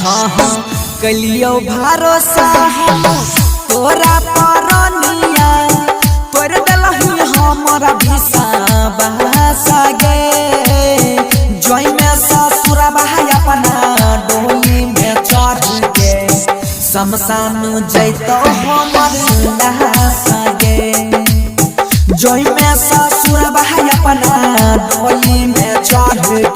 हाँ हाँ कलियो भरोसा हम तोरा परनिया तोर दलही हमरा विश्वास गे जोई में ससुर भाई अपना डोली में चढ़ के शमशान जैतो हमर लाश गे जोई में ससुर भाई अपना डोली में चढ़